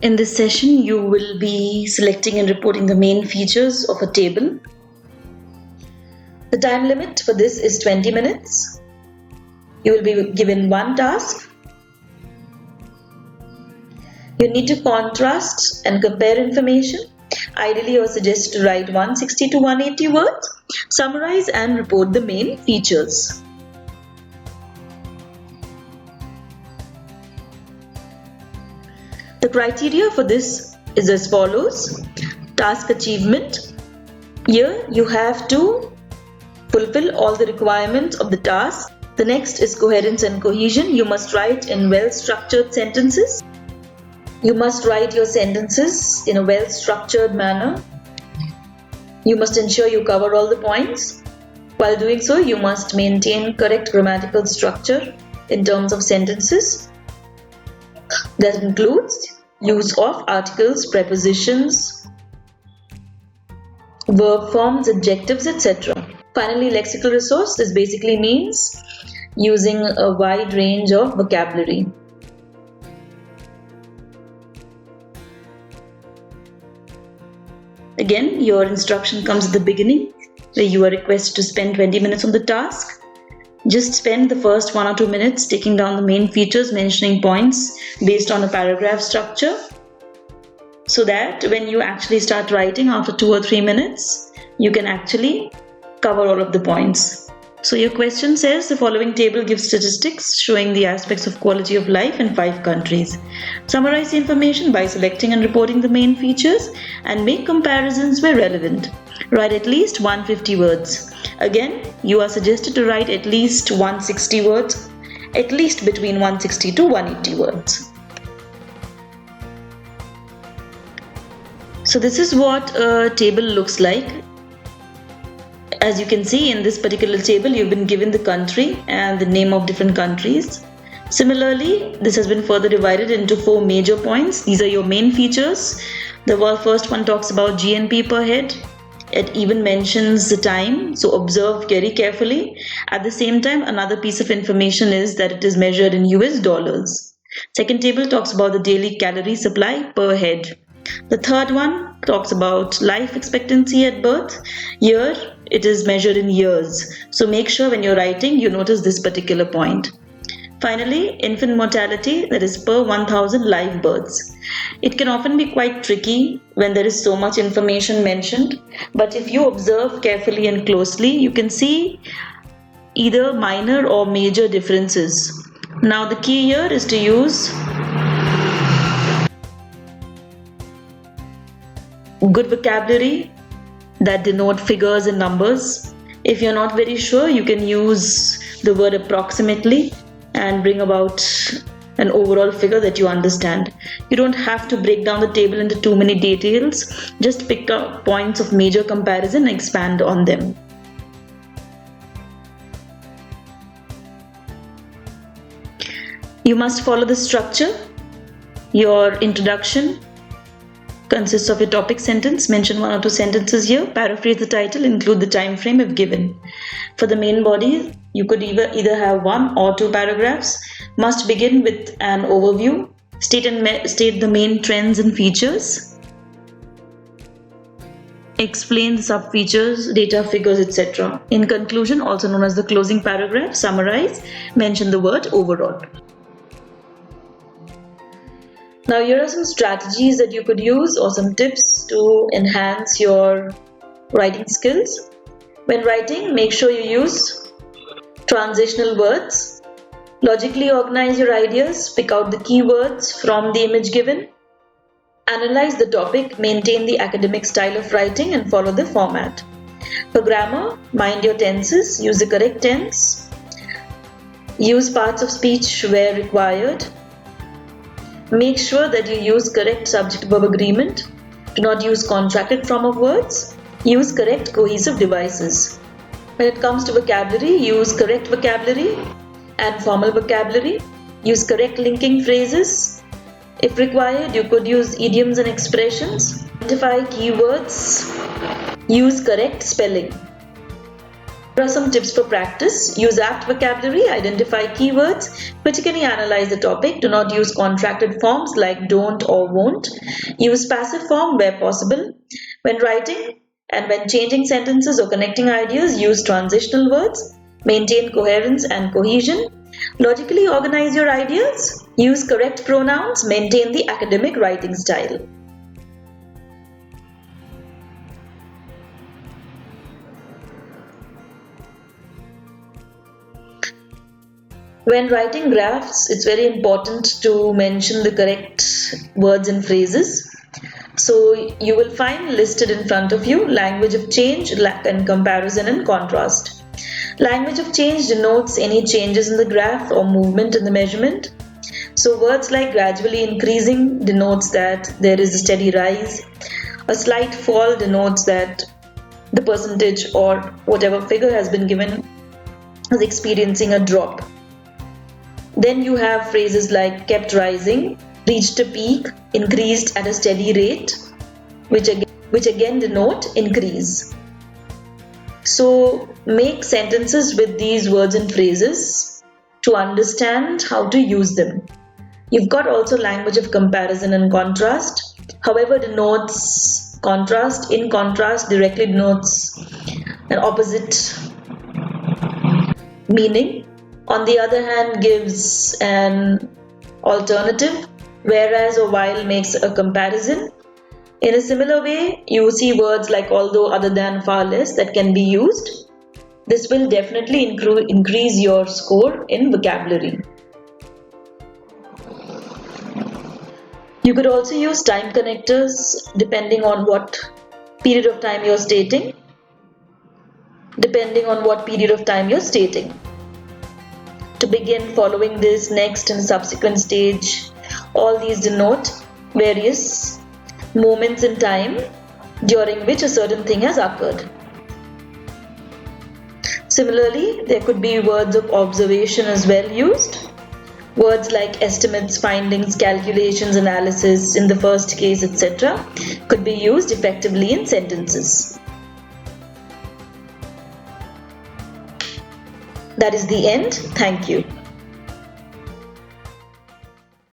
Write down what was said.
In this session, you will be selecting and reporting the main features of a table. The time limit for this is 20 minutes. You will be given one task. You need to contrast and compare information. Ideally, you are suggested to write 160 to 180 words, summarize and report the main features. The criteria for this is as follows. Task achievement. Here you have to fulfill all the requirements of the task. The next is coherence and cohesion. You must write in well-structured sentences. You must write your sentences in a well-structured manner. You must ensure you cover all the points. While doing so, you must maintain correct grammatical structure in terms of sentences. That includes use of articles, prepositions, verb forms, adjectives, etc. Finally, lexical resource. This basically means using a wide range of vocabulary. Again, your instruction comes at the beginning, where you are requested to spend 20 minutes on the task. Just spend the first 1 or 2 minutes taking down the main features, mentioning points based on a paragraph structure, so that when you actually start writing after 2 or 3 minutes, you can actually cover all of the points. So your question says the following table gives statistics showing the aspects of quality of life in 5 countries. Summarize the information by selecting and reporting the main features and make comparisons where relevant. Write at least 150 words. Again, you are suggested to write at least 160 words, at least between 160 to 180 words. So this is what a table looks like. As you can see, in this particular table, you've been given the country and the name of different countries. Similarly, this has been further divided into 4 major points. These are your main features. The first one talks about GNP per head. It even mentions the time, so observe very carefully. At the same time, another piece of information is that it is measured in US dollars. Second table talks about the daily calorie supply per head. The third one talks about life expectancy at birth. Here, it is measured in years. So make sure when you're writing, you notice this particular point. Finally, infant mortality, that is per 1,000 live births. It can often be quite tricky when there is so much information mentioned, but if you observe carefully and closely, you can see either minor or major differences. Now the key here is to use good vocabulary that denote figures and numbers. If you're not very sure, you can use the word approximately and bring about an overall figure that you understand. You don't have to break down the table into too many details. Just pick up points of major comparison and expand on them. You must follow the structure. Your introduction consists of a topic sentence. Mention 1 or 2 sentences here. Paraphrase the title. Include the time frame if given. For the main body, you could either have 1 or 2 paragraphs. Must begin with an overview. State the main trends and features. Explain the sub-features, data, figures, etc. In conclusion, also known as the closing paragraph, summarize. Mention the word overall. Now here are some strategies that you could use or some tips to enhance your writing skills. When writing, make sure you use transitional words. Logically organize your ideas, pick out the keywords from the image given. Analyze the topic, maintain the academic style of writing and follow the format. For grammar, mind your tenses, use the correct tense. Use parts of speech where required. Make sure that you use correct subject-verb agreement. Do not use contracted form of words. Use correct cohesive devices. When it comes to vocabulary, use correct vocabulary and formal vocabulary. Use correct linking phrases. If required, you could use idioms and expressions. Identify keywords. Use correct spelling. Here are some tips for practice. Use apt vocabulary, identify keywords, critically analyze the topic. Do not use contracted forms like don't or won't. Use passive form where possible. When writing and when changing sentences or connecting ideas, use transitional words. Maintain coherence and cohesion. Logically organize your ideas. Use correct pronouns. Maintain the academic writing style. When writing graphs, it's very important to mention the correct words and phrases. So you will find listed in front of you language of change, and comparison and contrast. Language of change denotes any changes in the graph or movement in the measurement. So words like gradually increasing denotes that there is a steady rise. A slight fall denotes that the percentage or whatever figure has been given is experiencing a drop. Then you have phrases like kept rising, reached a peak, increased at a steady rate, which again denote increase. So make sentences with these words and phrases to understand how to use them. You've got also language of comparison and contrast. However, denotes contrast. In contrast, directly denotes an opposite meaning. On the other hand, gives an alternative, whereas or while makes a comparison. In a similar way, you see words like although, other than, far less that can be used. This will definitely increase your score in vocabulary. You could also use time connectors depending on what period of time you're stating. To begin, following this, next and subsequent stage, all these denote various moments in time during which a certain thing has occurred. Similarly, there could be words of observation as well used. Words like estimates, findings, calculations, analysis in the first case, etc. could be used effectively in sentences. That is the end. Thank you.